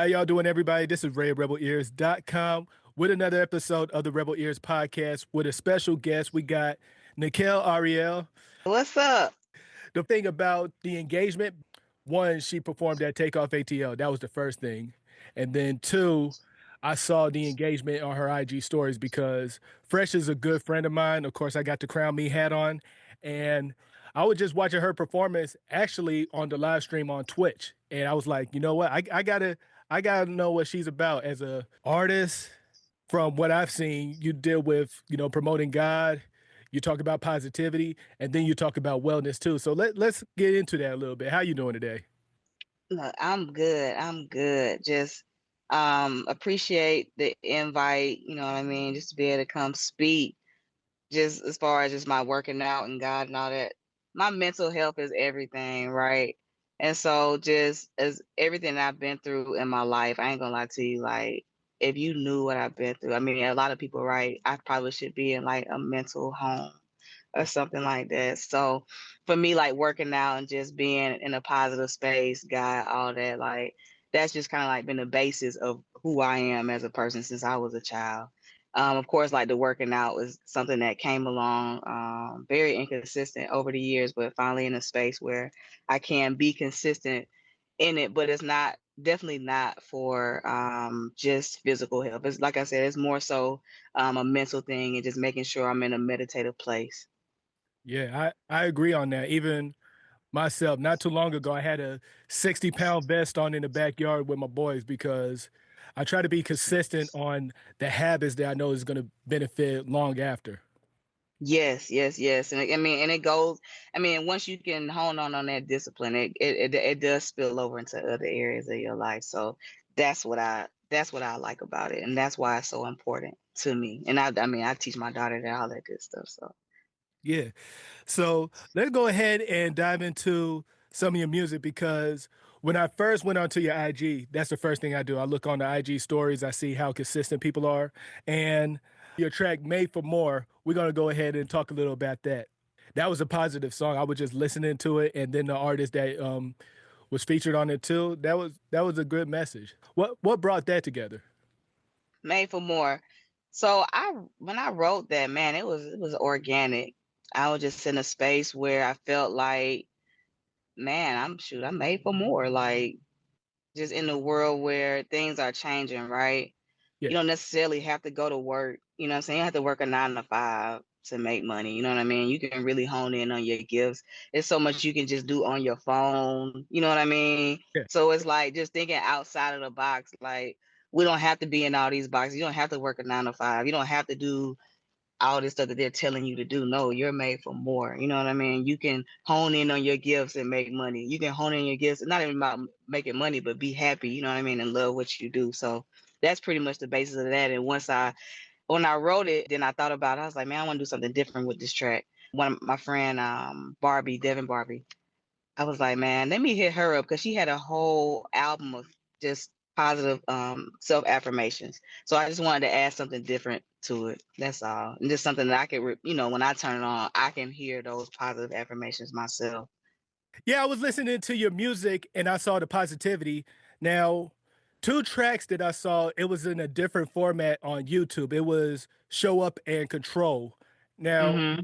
How y'all doing, everybody? This is RayRebelEars.com with another episode of the Rebel Ears podcast with a special guest. We got Nikell Ariel. What's up? The thing about the engagement, one, she performed at Takeoff ATL. That was the first thing. And then two, I saw the engagement on her IG stories because Fresh is a good friend of mine. Of course, I got the Crown Me hat on. And I was just watching her performance actually on the live stream on Twitch. And I was like, you know what? I gotta know what she's about as a artist. From what I've seen, you deal with, promoting God, you talk about positivity, and then you talk about wellness too. So let's get into that a little bit. How you doing today? Look, I'm good. I'm good. Just appreciate the invite, you know what I mean? Just to be able to come speak, just as far as just my working out and God and all that. My mental health is everything, right? And so just as everything I've been through in my life, I ain't gonna lie to you, like if you knew what I've been through, I mean a lot of people, right? I probably should be in like a mental home or something like that. So for me, like working out and just being in a positive space, God, all that, like that's just kind of like been the basis of who I am as a person since I was a child. Of course, like the working out was something that came along very inconsistent over the years, but finally in a space where I can be consistent in it, but it's not definitely not for just physical health. It's like I said, it's more so a mental thing and just making sure I'm in a meditative place. Yeah, I agree on that. Even myself, not too long ago, I had a 60-pound vest on in the backyard with my boys because I try to be consistent on the habits that I know is going to benefit long after. Yes, yes, yes. And I mean, and it goes, I mean, once you can hone on that discipline, it does spill over into other areas of your life. So that's what I like about it. And that's why it's so important to me. And I mean, I teach my daughter that all that good stuff. So Yeah. So let's go ahead and dive into some of your music because when I first went onto your IG, that's the first thing I do. I look on the IG stories, I see how consistent people are. And your track Made for More, we're going to go ahead and talk a little about that. That was a positive song. I was just listening to it, and then the artist that was featured on it too. That was a good message. What brought that together? made for more. So when I wrote that, man, it was organic. I was just in a space where I felt like, man, I'm made for more. Like just in a world where things are changing, right? Yeah, You don't necessarily have to go to work. You know what I'm saying? You don't have to work a 9 to 5 to make money. You know what I mean? You can really hone in on your gifts. There's so much you can just do on your phone. You know what I mean? yeah, So it's like just thinking outside of the box. Like we don't have to be in all these boxes. You don't have to work a 9 to 5. You don't have to do all this stuff that they're telling you to do. No, you're made for more. You know what I mean? You can hone in on your gifts and make money. You can hone in your gifts. It's not even about making money, but be happy. You know what I mean? And love what you do. So that's pretty much the basis of that. And when I wrote it, then I thought about it. I was like, man, I want to do something different with this track. One of my friend, Barbie, Devin Barbie, I was like, man, let me hit her up because she had a whole album of just positive self affirmations. So I just wanted to add something different to it. That's all. And just something that I could, when I turn it on, I can hear those positive affirmations myself. yeah. I was listening to your music and I saw the positivity. Now, two tracks that I saw, it was in a different format on YouTube. It was Show Up and Control. Now, Hmm.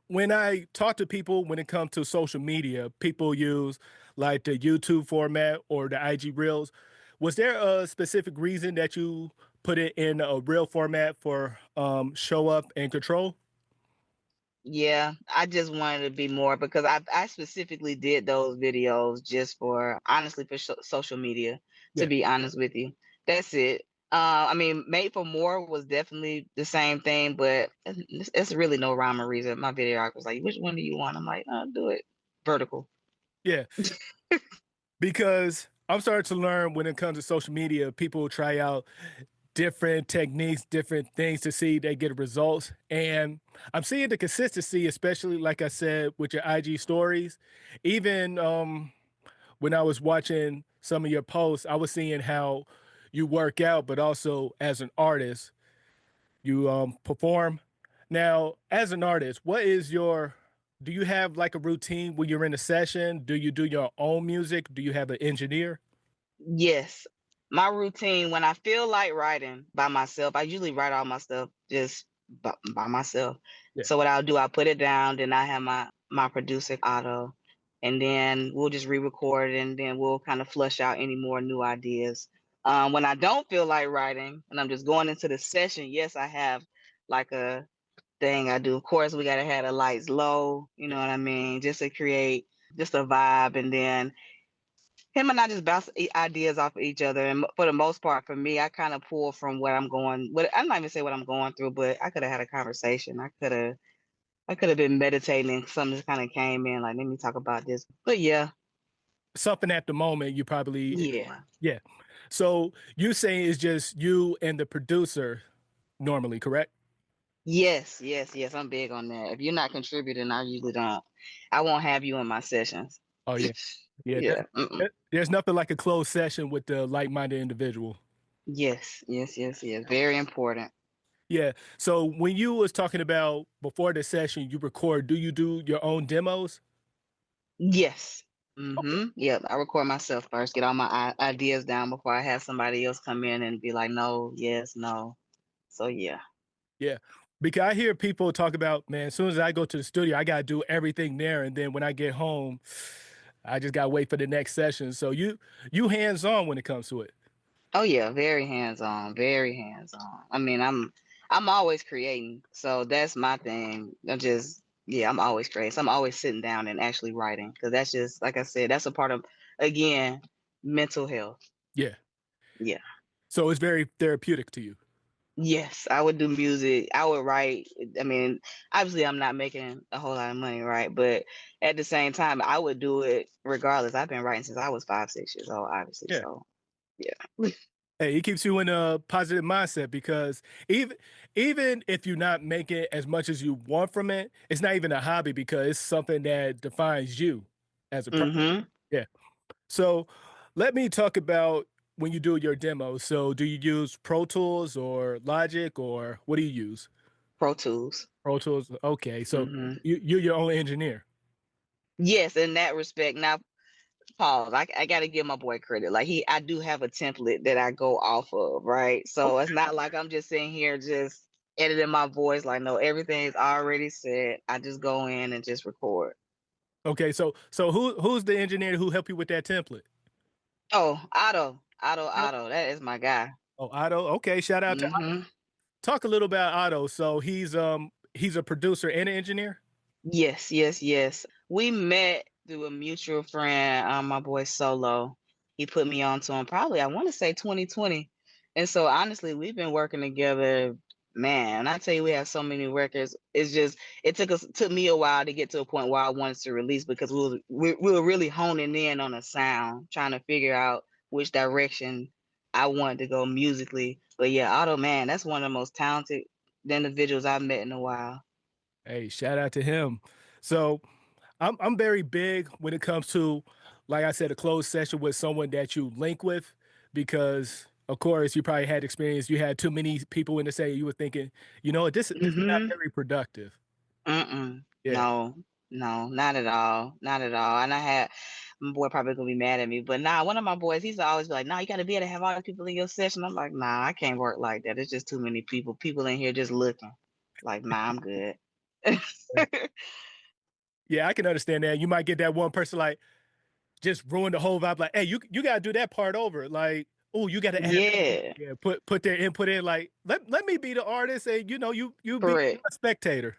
when I talk to people when it comes to social media, people use like the YouTube format or the IG Reels. Was there a specific reason that you put it in a real format for Show Up and Control? Yeah, I just wanted to be more because I specifically did those videos just for honestly for social media. To Yeah. be honest with you, that's it. I mean, Made for More was definitely the same thing, but it's really no rhyme or reason. My videographer was like, "Which one do you want?" I'm like, do it vertical." Yeah. Because I'm starting to learn when it comes to social media, people try out different techniques, different things to see they get results. And I'm seeing the consistency, especially like I said, with your IG stories. Even when I was watching some of your posts, I was seeing how you work out, but also as an artist, you perform. Now, as an artist, do you have like a routine when you're in a session? Do you do your own music? Do you have an engineer? Yes. My routine when I feel like writing by myself, I usually write all my stuff just by myself. Yeah. So what I'll do, I'll put it down, then I have my producer Otto, and then we'll just re-record it, and then we'll kind of flush out any more new ideas. When I don't feel like writing and I'm just going into the session, yes, I have like a thing I do. Of course, we gotta have the lights low, you know what I mean, just to create just a vibe, and then him and I just bounce ideas off of each other. And for the most part, for me, I kind of pull from what I'm going. What I'm not even say what I'm going through, but I could have had a conversation. I could have been meditating, and something just kind of came in. Like, let me talk about this. But yeah, Something at the moment you probably, yeah, yeah. So you saying it's just you and the producer normally, correct? yes, yes, yes. I'm big on that. If you're not contributing, I usually don't. I won't have you in my sessions. Oh yeah, yeah. Yeah. Mm-mm. There's nothing like a closed session with the like-minded individual. Yes, yes, yes, yes. Very important. Yeah. So when you was talking about before the session you record, do you do your own demos? Yes. Okay. Yep. I record myself first, get all my ideas down before I have somebody else come in and be like, no, yes, no. So yeah. Yeah. Because I hear people talk about, man, as soon as I go to the studio, I gotta do everything there. And then when I get home, I just gotta wait for the next session. So you hands on when it comes to it. Oh yeah, very hands on, very hands on. I mean, I'm always creating, so that's my thing. I'm just yeah, I'm always creating. So I'm always sitting down and actually writing because that's just like I said, that's a part of again mental health. Yeah. Yeah. So it's very therapeutic to you. Yes, I would do music. I would write. I mean, obviously, I'm not making a whole lot of money, right? But at the same time, I would do it regardless. I've been writing since I was 5, 6 years old, obviously. Yeah. So, yeah. Hey, it keeps you in a positive mindset because even if you're not making as much as you want from it, it's not even a hobby because it's something that defines you as a person. Mm-hmm. Yeah. So let me talk about when you do your demo. So do you use Pro Tools or Logic or what do you use? Pro Tools. Pro Tools. Okay. So Mm-hmm. you're your own engineer. Yes, in that respect. Now, pause. I got to give my boy credit. Like I do have a template that I go off of, right? So it's not like I'm just sitting here just editing my voice. Like, no, everything is already set. I just go in and just record. Okay. So who's the engineer who helped you with that template? Oh, Otto. That is my guy. Oh, Otto. Okay. Shout out to Mm-hmm. talk a little about Otto. So he's a producer and an engineer. Yes, yes, yes. We met through a mutual friend, my boy Solo. He put me on to him probably, I want to say 2020. And so honestly, we've been working together, man. I tell you, we have so many records. It's just it took me a while to get to a point where I wanted to release because we were really honing in on a sound, trying to figure out which direction I wanted to go musically. But yeah, Otto, man, that's one of the most talented individuals I've met in a while. Hey, shout out to him. So I'm very big when it comes to, like I said, a closed session with someone that you link with, because of course you probably had experience. You had too many people in the same. You were thinking, you know what, this is not Mm-hmm. very productive. Mm-mm. Yeah, No, no, not at all. Not at all. And I had my boy probably gonna be mad at me, but nah, one of my boys, he's always be like, nah, you gotta be able to have all the people in your session. I'm like, nah, I can't work like that. It's just too many people. People in here just looking. Like, nah, I'm good. yeah, I can understand that. You might get that one person like just ruin the whole vibe. Like, hey, you gotta do that part over. Like, oh, you gotta add that. Yeah, Yeah, put their input in. Like, let me be the artist, and you be correct. a spectator.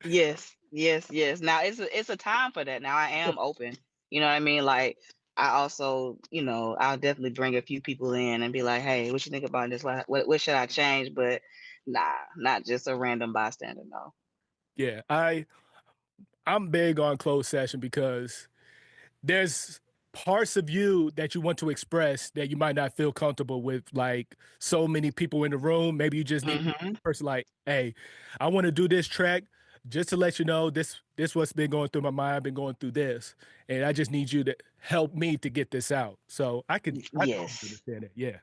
Yes, yes, yes. Now it's a time for that. Now I am open. You know what I mean? Like I also, I'll definitely bring a few people in and be like, hey, what you think about this? What should I change? But nah, not just a random bystander. No. Yeah, I'm big on closed session because there's parts of you that you want to express that you might not feel comfortable with, like so many people in the room. Maybe you just need Mm-hmm. a person like, hey, I want to do this track just to let you know this what's been going through my mind. I've been going through this, and I just need you to help me to get this out. So I totally Yes. understand it. Yeah,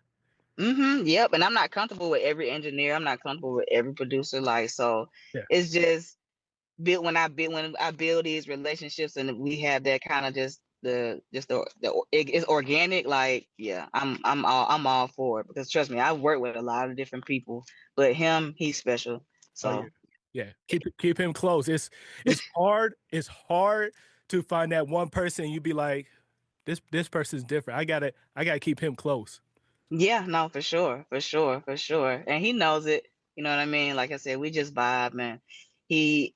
Yep. And I'm not comfortable with every engineer. I'm not comfortable with every producer. Like so, yeah, it's just built when I build these relationships and we have that kind of just it's organic. Like, yeah, I'm all for it because trust me, I've worked with a lot of different people, but him, he's special. Oh yeah, So yeah. Keep him close. It's hard. It's hard to find that one person. You be like, this person's different. I gotta keep him close. yeah, no, for sure, for sure, for sure, and he knows it. You know what I mean? Like I said, we just vibe, man. He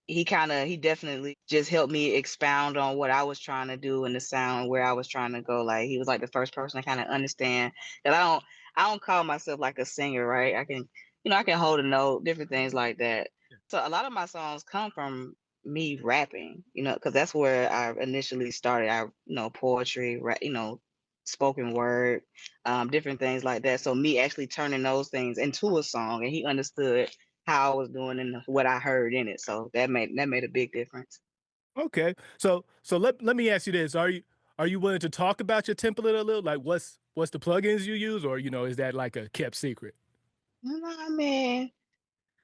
he definitely just helped me expound on what I was trying to do and the sound where I was trying to go. Like he was like the first person to kind of understand that I don't call myself like a singer, right? I can, I can hold a note, different things like that. So a lot of my songs come from me rapping, because that's where I initially started. Poetry, spoken word, different things like that. So me actually turning those things into a song, and he understood how I was doing and what I heard in it. So that made a big difference. Okay. So let me ask you this. Are you willing to talk about your template a little? Like what's the plugins you use, or is that like a kept secret?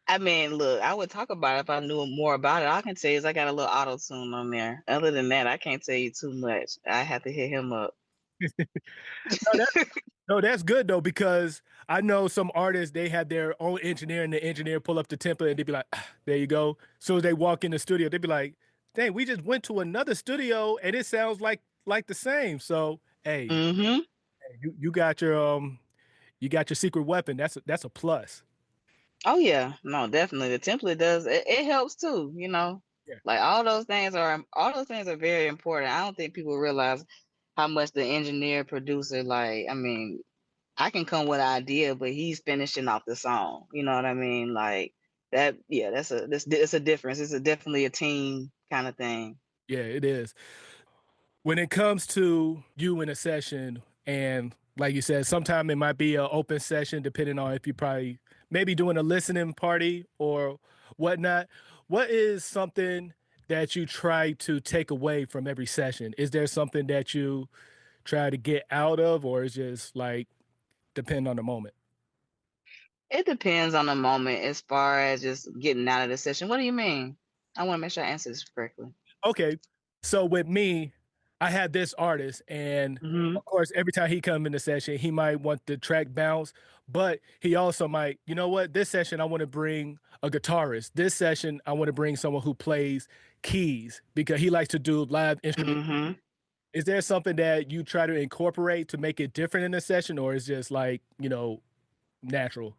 I mean, look, I would talk about it if I knew more about it. All I can tell you is I got a little auto tune on there. Other than that, I can't tell you too much. I have to hit him up. No, no, that's good though, because I know some artists, they have their own engineer, and the engineer pull up the template and they be like, "Ah, there you go." So as they walk in the studio, they be like, dang, we just went to another studio and it sounds like the same. So hey, Hmm. you got your secret weapon. That's a plus. Oh yeah, no, definitely. The template does it helps too. Yeah. Like all those things are very important. I don't think people realize how much the engineer producer, like, I mean, I can come with an idea, but he's finishing off the song. You know what I mean? Like that. Yeah, that's a difference. It's definitely a team kind of thing. Yeah, it is. When it comes to you in a session, and like you said, sometime it might be an open session depending on if you probably maybe doing a listening party or whatnot. What is something that you try to take away from every session? Is there something that you try to get out of, or is just like depend on the moment? It depends on the moment as far as just getting out of the session. What do you mean? I want to make sure I answer this correctly. Okay. So with me, I have this artist, and Hmm. of course, every time he come in the session, he might want the track bounce, but he also might, you know what? This session, I want to bring a guitarist. This session, I want to bring someone who plays keys because he likes to do live instrument. Hmm. Is there something that you try to incorporate to make it different in the session, or is just like, natural?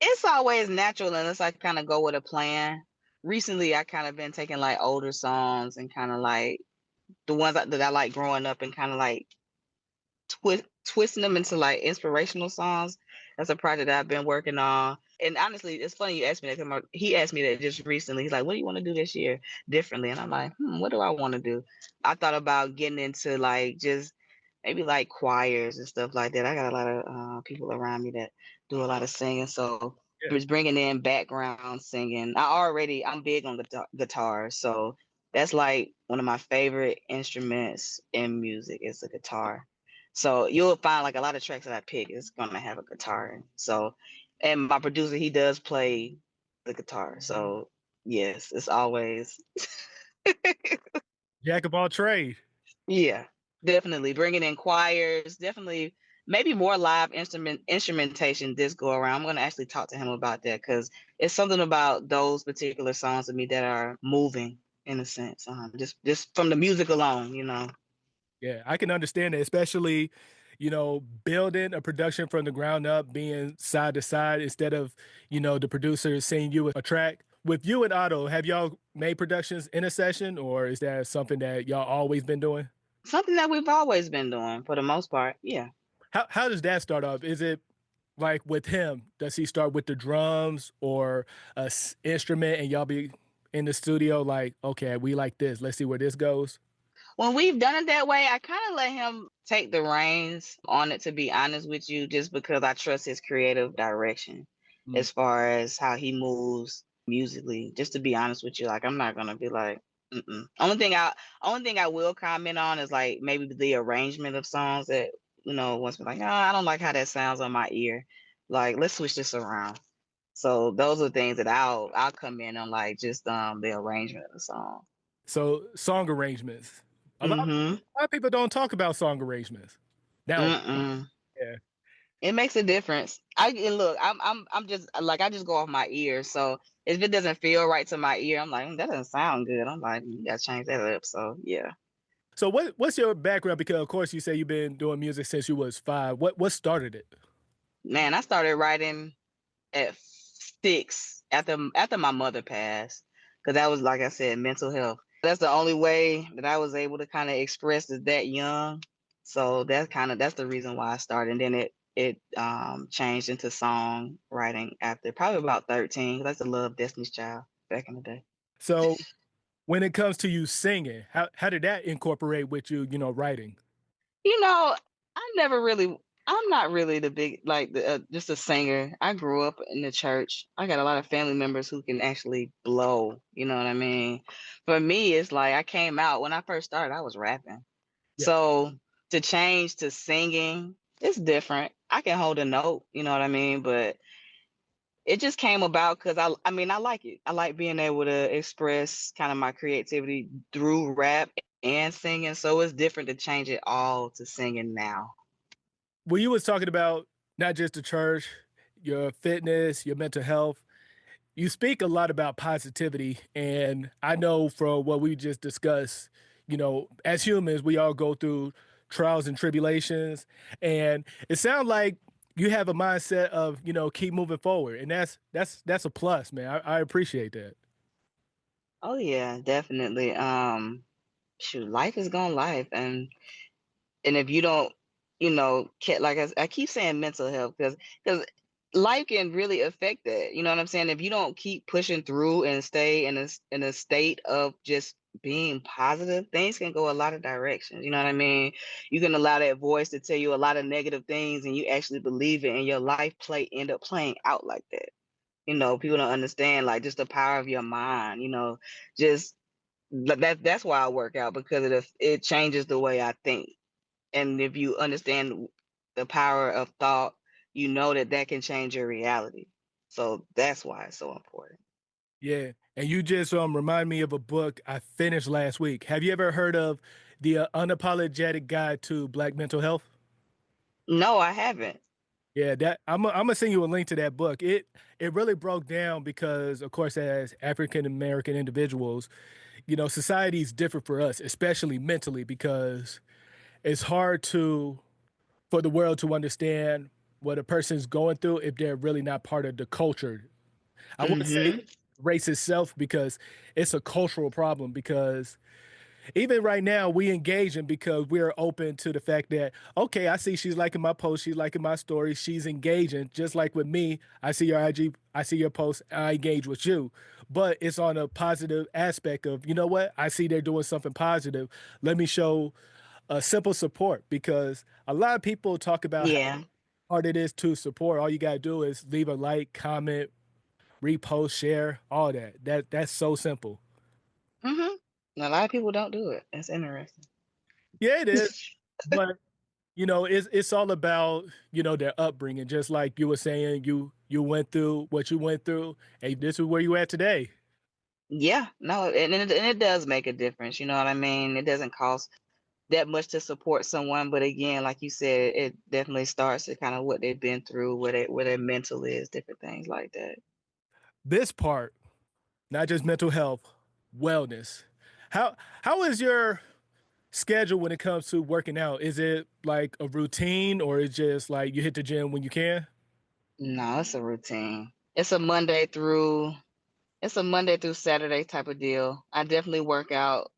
It's always natural unless I kind of go with a plan. Recently, I kind of been taking like older songs and kind of like the ones that I like growing up and kind of like twisting them into like inspirational songs. That's a project that I've been working on. And honestly, it's funny you asked me that because he asked me that just recently. He's like, "What do you want to do this year differently?" And I'm like, "What do I want to do?" I thought about getting into like just maybe like choirs and stuff like that. I got a lot of people around me that do a lot of singing, so Yeah. just bringing in background singing. I'm big on guitar, so that's like one of my favorite instruments in music is the guitar. So you'll find like a lot of tracks that I pick is gonna have a guitar. And my producer, he does play the guitar. So yes, it's always Jack of all trade. yeah, definitely bringing in choirs, definitely maybe more live instrumentation this go around. I'm gonna actually talk to him about that because it's something about those particular songs to me that are moving in a sense. Just from the music alone. Yeah, I can understand it, especially, building a production from the ground up, being side to side instead of, the producer seeing you with a track. With you and Otto, have y'all made productions in a session, or is that something that y'all always been doing? Something that we've always been doing for the most part. Yeah. How does that start off? Is it like with him? Does he start with the drums or instrument, and y'all be in the studio like, okay, we like this. Let's see where this goes. When we've done it that way, I kind of let him take the reins on it, to be honest with you, just because I trust his creative direction Mm. as far as how he moves musically. Just to be honest with you, like I'm not gonna be like, mm-mm. Only thing I will comment on is like maybe the arrangement of songs that once me like, oh, I don't like how that sounds on my ear. Like let's switch this around. So those are things that I'll come in on, like just the arrangement of the song. So song arrangements. Mhm. a lot of people don't talk about song arrangements. Now, Mm-mm. yeah. It makes a difference. And look, I'm just like I just go off my ear. So if it doesn't feel right to my ear, I'm like, that doesn't sound good. I'm like, you gotta change that up. So yeah. So what's your background? Because of course you say you've been doing music since you was 5. What started it? Man, I started writing at 6 after my mother passed. Cause that was like I said, mental health. That's the only way that I was able to kind of express is that young. So that's the reason why I started. And then it changed into songwriting after probably about 13. That's the love Destiny's Child back in the day. So when it comes to you singing, how did that incorporate with you, writing? You know, I never really I'm not really the big like the just a singer. I grew up in the church. I got a lot of family members who can actually blow, you know what I mean? For me, it's like I came out when I first started, I was rapping. Yeah. So to change to singing, it's different. I can hold a note, you know what I mean? But it just came about because I mean I like it. I like being able to express kind of my creativity through rap and singing. So it's different to change it all to singing now. Well, you was talking about not just the church, your fitness, your mental health. You speak a lot about positivity, and I know from what we just discussed, as humans, we all go through trials and tribulations, and it sounds like you have a mindset of keep moving forward, and that's a plus, man. I appreciate that. Oh yeah, definitely. Shoot, life is gonna life, and if you don't, like I keep saying mental health because life can really affect that. You know what I'm saying? If you don't keep pushing through and stay in a state of just being positive, things can go a lot of directions. You know what I mean? You can allow that voice to tell you a lot of negative things, and you actually believe it, and your life end up playing out like that. People don't understand like just the power of your mind. Just that's why I work out because it changes the way I think. And if you understand the power of thought, you know that that can change your reality. So that's why it's so important. Yeah, and you just remind me of a book I finished last week. Have you ever heard of the Unapologetic Guide to Black Mental Health? No, I haven't. Yeah, that I'm gonna send you a link to that book. It really broke down because, of course, as African American individuals, society is different for us, especially mentally, because it's hard to for the world to understand what a person's going through if they're really not part of the culture. I wouldn't say Mhm. race itself because it's a cultural problem because even right now we engaging because we're open to the fact that okay, I see she's liking my post, she's liking my story, she's engaging just like with me. I see your IG, I see your post, I engage with you, but it's on a positive aspect of what I see they're doing something positive. Let me show a simple support because a lot of people talk about how Yeah. hard it is to support. All you gotta do is leave a like, comment, repost, share, all that. That's so simple. Mhm. A lot of people don't do it. That's interesting. Yeah, it is. But it's all about their upbringing. Just like you were saying, you went through what you went through, and this is where you at today. Yeah. No, and it does make a difference. You know what I mean? It doesn't cost that much to support someone, but again, like you said, it definitely starts at kind of what they've been through, where their mental is, different things like that. This part, not just mental health, wellness. How is your schedule when it comes to working out? Is it like a routine, or is just like you hit the gym when you can? No, it's a routine. It's a Monday through Saturday type of deal. I definitely work out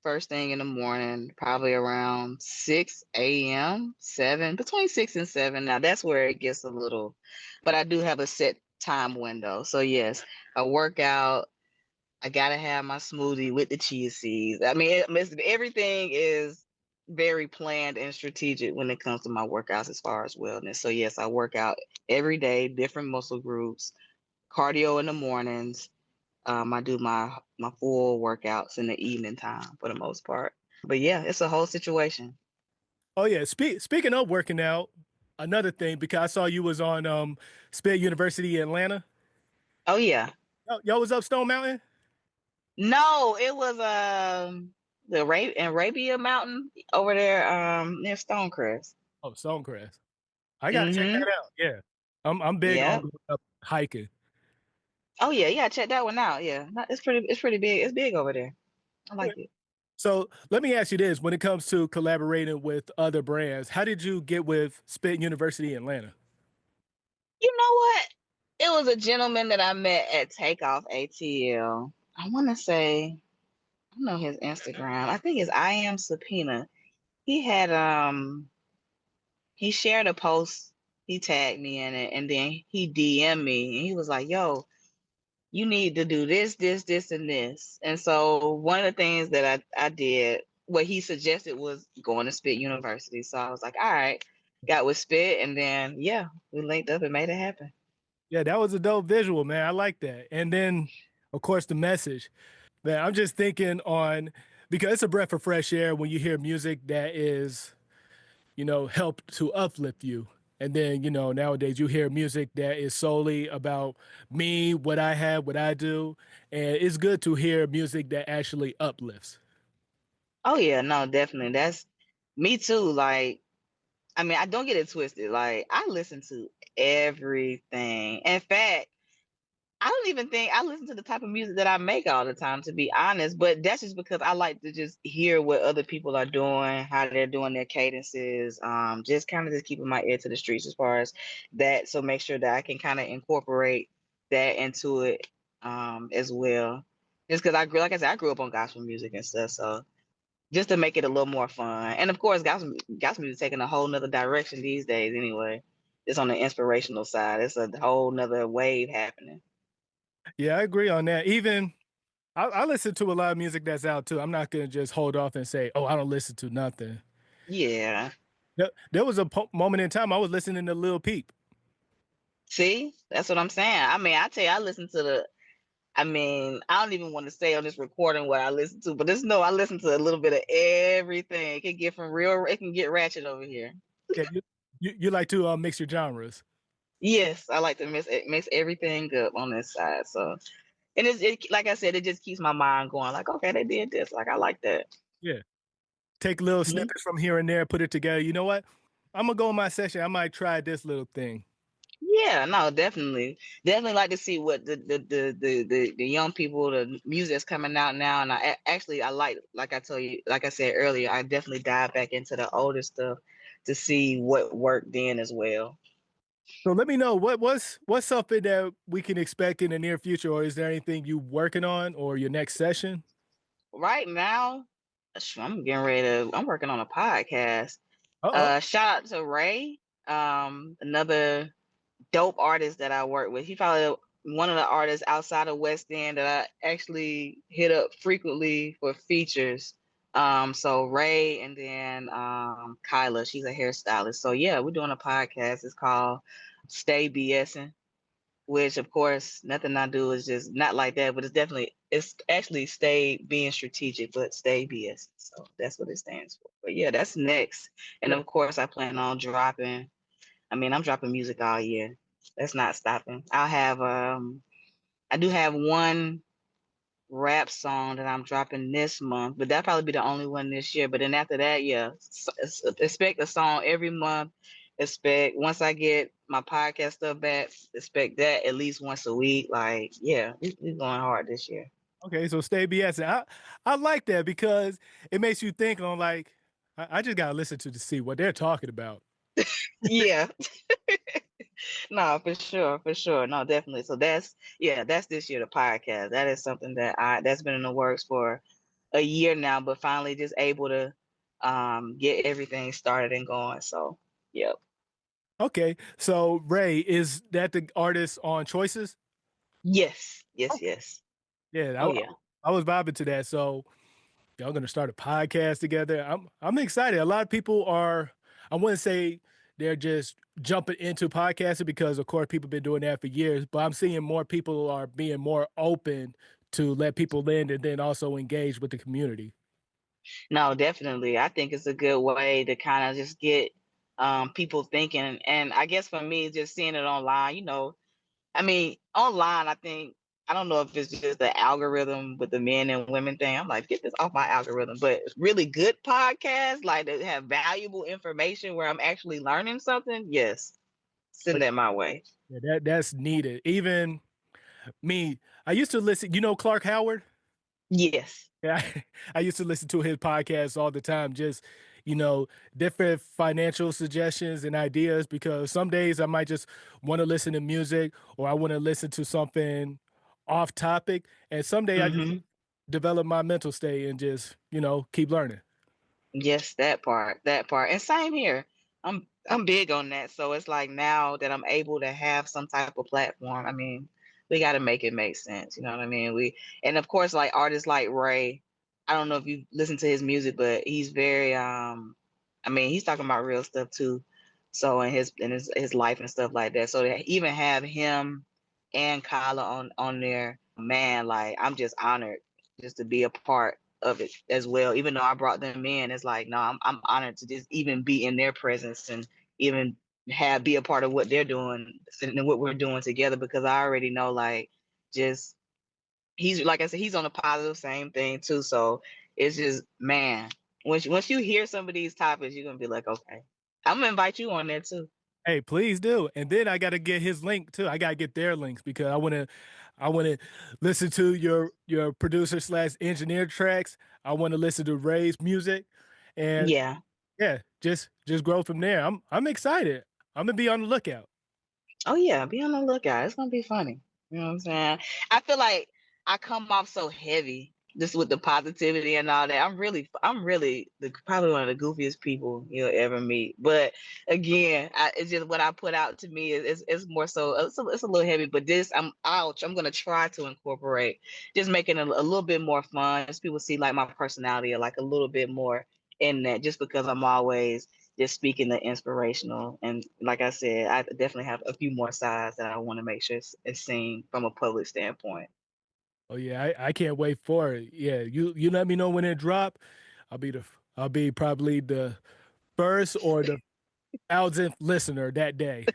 first thing in the morning, probably around 6 a.m., 7, between 6 and 7. Now that's where it gets a little, but I do have a set time window. So yes, a workout. I gotta have my smoothie with the chia seeds. I mean, everything is very planned and strategic when it comes to my workouts as far as wellness. So yes, I work out every day, different muscle groups, cardio in the mornings. I do my full workouts in the evening time for the most part. But yeah, it's a whole situation. Oh yeah. Speaking of working out, another thing because I saw you was on Sped University in Atlanta. Oh yeah. Y'all was up Stone Mountain. No, it was the Arabia Mountain over there, near Stonecrest. Oh, Stonecrest. I gotta check Mm-hmm. that out. Yeah, I'm big on Yep. going up hiking. Oh yeah, yeah. Check that one out. Yeah, it's pretty big. It's big over there. I like it. So let me ask you this: when it comes to collaborating with other brands, how did you get with Spit University in Atlanta? You know what? It was a gentleman that I met at Takeoff ATL. I want to say I don't know his Instagram. I think it's I am Subpoena. He had he shared a post. He tagged me in it, and then he DM'd me, and he was like, "Yo, you need to do this, this, this, and this." And so one of the things that I did, what he suggested was going to Spit University. So I was like, all right, got with Spit, and then yeah, we linked up and made it happen. Yeah, that was a dope visual, man. I like that. And then, of course, the message. Man, I'm just thinking on because it's a breath of fresh air when you hear music that is, help to uplift you. And then, nowadays you hear music that is solely about me, what I have, what I do. And it's good to hear music that actually uplifts. Oh yeah, no, definitely. That's me too. Like, I mean, I don't get it twisted. Like, I listen to everything. In fact, I don't even think I listen to the type of music that I make all the time, to be honest. But that's just because I like to just hear what other people are doing, how they're doing their cadences. Just kind of just keeping my ear to the streets as far as that. So make sure that I can kind of incorporate that into it, as well. Just because like I said, I grew up on gospel music and stuff. So just to make it a little more fun. And of course, gospel music taking a whole nother direction these days. Anyway, it's on the inspirational side. It's a whole nother wave happening. Yeah, I agree on that. Even I listen to a lot of music that's out too. I'm not going to just hold off and say, oh, I don't listen to nothing. Yeah. There was a moment in time I was listening to Lil Peep. See, that's what I'm saying. I mean, I tell you, I listen to I mean, I don't even want to say on this recording what I listen to, but just know I listen to a little bit of everything. It can get it can get ratchet over here. Okay, you like to mix your genres. Yes, I like to mix everything up on this side. So, and like I said, it just keeps my mind going. Like, okay, they did this. Like, I like that. Yeah. Take little Mhm. snippets from here and there, put it together. You know what? I'm gonna go in my session. I might try this little thing. Yeah, no, definitely, definitely like to see what the young people, the music that's coming out now. And actually I like I told you, like I said earlier, I definitely dive back into the older stuff to see what worked then as well. So let me know what's something that we can expect in the near future, or is there anything you working on or your next session? Right now, I'm working on a podcast. Uh-oh. Shout out to Ray, another dope artist that I work with. He probably one of the artists outside of West End that I actually hit up frequently for features. So Ray and then Kyla, she's a hairstylist. So yeah, we're doing a podcast. It's called Stay BSing, which of course nothing I do is just not like that, but it's actually stay being strategic, but stay BS. So that's what it stands for. But yeah, that's next. And Yeah. of course I plan on dropping, I mean, I'm dropping music all year. That's not stopping. I do have one rap song that I'm dropping this month, but that'll probably be the only one this year. But then after that, yeah, expect a song every month. Expect once I get my podcast stuff back, expect that at least once a week. Like, yeah, we're going hard this year. Okay, so stay BS. I like that because it makes you think on like I just gotta listen to see what they're talking about. Yeah, no, for sure, for sure. No, definitely. So that's this year the podcast. That is something that's been in the works for a year now, but finally just able to get everything started and going. So yep. Okay, so Ray, is that the artist on Choices? Yes, yes, yes. Yeah, Oh yeah. I was vibing to that. So y'all gonna start a podcast together. I'm excited. A lot of people are. I wouldn't say they're just jumping into podcasting because, of course, people been doing that for years. But I'm seeing more people are being more open to let people in and then also engage with the community. No, definitely. I think it's a good way to kind of just get people thinking. And I guess for me, just seeing it online, I mean, online, I think I don't know if it's just the algorithm with the men and women thing. I'm like, get this off my algorithm. But really good podcasts, like that have valuable information where I'm actually learning something. Yes, send But that my way. yeah, that's needed. Even me, I used to listen. You know Clark Howard? Yes. Yeah, I used to listen to his podcast all the time. Just you know, different financial suggestions and ideas. Because some days I might just want to listen to music, or I want to listen to something off topic, and some day I just Hmm. develop my mental state and just keep learning. Yes, that part, that part. And same here. I'm big on that. So it's like now that I'm able to have some type of platform, I mean, we got to make it make sense. You know what I mean? And of course, like artists like Ray, I don't know if you listen to his music, but he's very, I mean, he's talking about real stuff too. So in his life and stuff like that. So to even have him and Kyla on there, man, like I'm just honored just to be a part of it as well. Even though I brought them in, it's like, no, I'm honored to just even be in their presence and even have be a part of what they're doing and what we're doing together, because I already know, like, just he's like I said, he's on a positive same thing too. So it's just, man, once you hear some of these topics, you're gonna be like, okay, I'm gonna invite you on there too. Hey, please do. And then I got to get his link too. I got to get their links because I want to listen to your producer slash engineer tracks. I want to listen to Ray's music, and Yeah. yeah, just grow from there. I'm excited. I'm gonna be on the lookout. Oh yeah, be on the lookout. It's gonna be funny. You know what I'm saying? I feel like I come off so heavy just with the positivity and all that. I'm really probably one of the goofiest people you'll ever meet. But again, it's just what I put out to me is more so it's a little heavy. But this, I'm gonna try to incorporate just making it a little bit more fun. As people see like my personality or like a little bit more in that, just because I'm always just speaking the inspirational. And like I said, I definitely have a few more sides that I want to make sure it's seen from a public standpoint. Oh yeah, I can't wait for it. Yeah, you let me know when it drop. I'll be probably the first or the thousandth listener that day.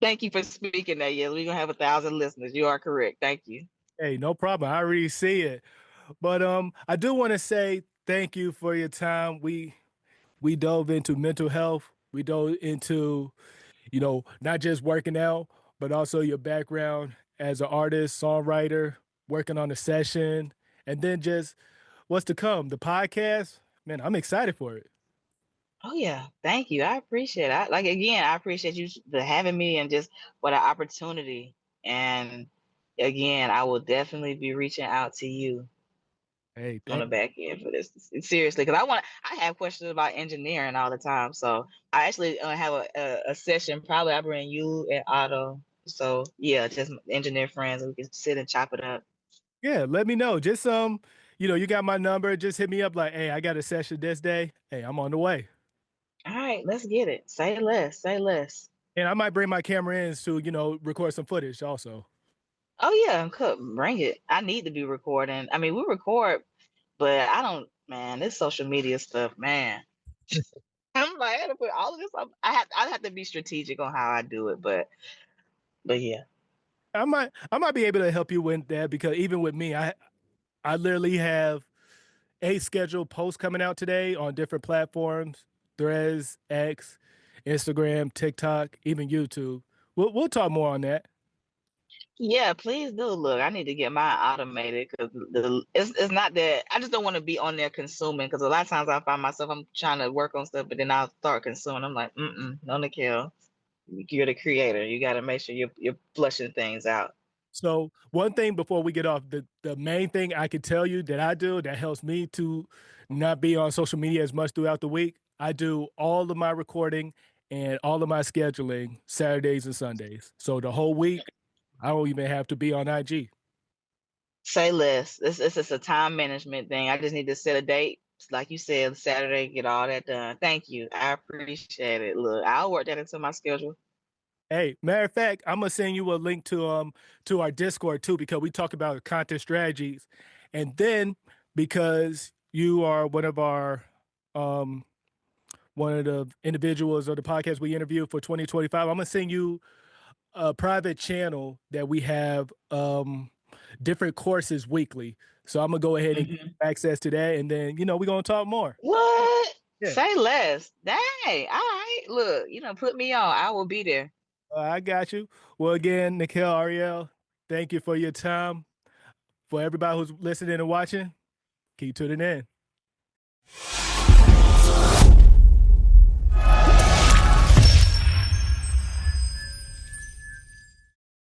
Thank you for speaking that. Yeah, we're gonna have 1,000 listeners. You are correct. Thank you. Hey, no problem. I already see it. But I do want to say thank you for your time. We dove into mental health. We dove into, not just working out, but also your background as an artist, songwriter, working on a session, and then just what's to come. The podcast, man, I'm excited for it. Oh yeah, thank you. I appreciate it. Like again, I appreciate you for having me and just for the opportunity. And again, I will definitely be reaching out to you Hey, on thank the back end for this, seriously, because I have questions about engineering all the time. So I actually have a session. Probably I bring you and Otto. So yeah, just engineer friends, and we can sit and chop it up. Yeah, let me know. Just you got my number. Just hit me up like, hey, I got a session this day. Hey, I'm on the way. All right, let's get it. Say less. Say less. And I might bring my camera in to, record some footage also. Oh yeah, cook, bring it. I need to be recording. I mean, we record, but I don't. Man, this social media stuff, man. I'm like, I had to put all of this up. I have to be strategic on how I do it, but yeah. I might be able to help you with that because even with me, I literally have a scheduled post coming out today on different platforms, Threads, X, Instagram, TikTok, even YouTube. We'll talk more on that. Yeah, please do. Look, I need to get mine automated because it's not that I just don't want to be on there consuming, because a lot of times I find myself I'm trying to work on stuff, but then I'll start consuming. I'm like, no, Nikell, you're the creator. You got to make sure you're flushing things out. So one thing before we get off, the main thing I could tell you that I do that helps me to not be on social media as much throughout the week, I do all of my recording and all of my scheduling Saturdays and Sundays. So the whole week, I don't even have to be on IG. Say less. It's just a time management thing. I just need to set a date. Like you said, Saturday, get all that done. Thank you. I appreciate it. Look, I'll work that into my schedule. Hey, matter of fact, I'm gonna send you a link to our Discord too because we talk about content strategies, and then because you are um one of the individuals of the podcast we interviewed for 2025, I'm gonna send you a private channel that we have different courses weekly. So I'm gonna go ahead and give Hmm. access to that, and then we're gonna talk more. What? Yeah, Say less. Dang. All right. Look, put me on. I will be there. I got you. Well, again, Nikell Ariel, thank you for your time. For everybody who's listening and watching, keep tuning in.